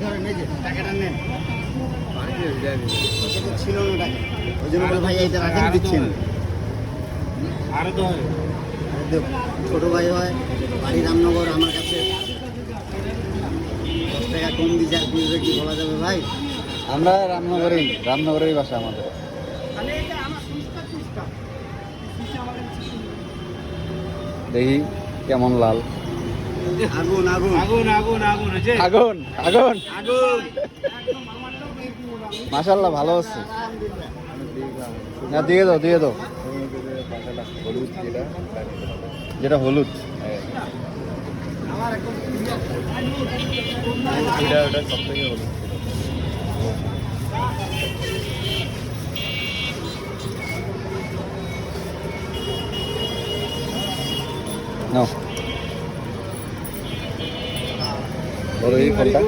ধরেন এই যে টাকাটা নেন ছিল না টাকা ওই জন্য বলে ভাই এইটা রাখেন দিচ্ছেন আরো তো ছোট ভাই হয় বাড়ি রামনগর আমার কাছে 10 টাকা কম দিলে কি বলা যাবে ভাই আমরা রামনগরেই বাসা আমাদের। দেখি কেমন লাল। আগুন আগুন আগুন আগুন আগুন আছে আগুন আগুন আগুন মাশাআল্লাহ ভালো আছে। না দিয়ে দাও হলুদ যেটা হলুদ ওটা সব থেকে হলুদ বলো এই ফোনটা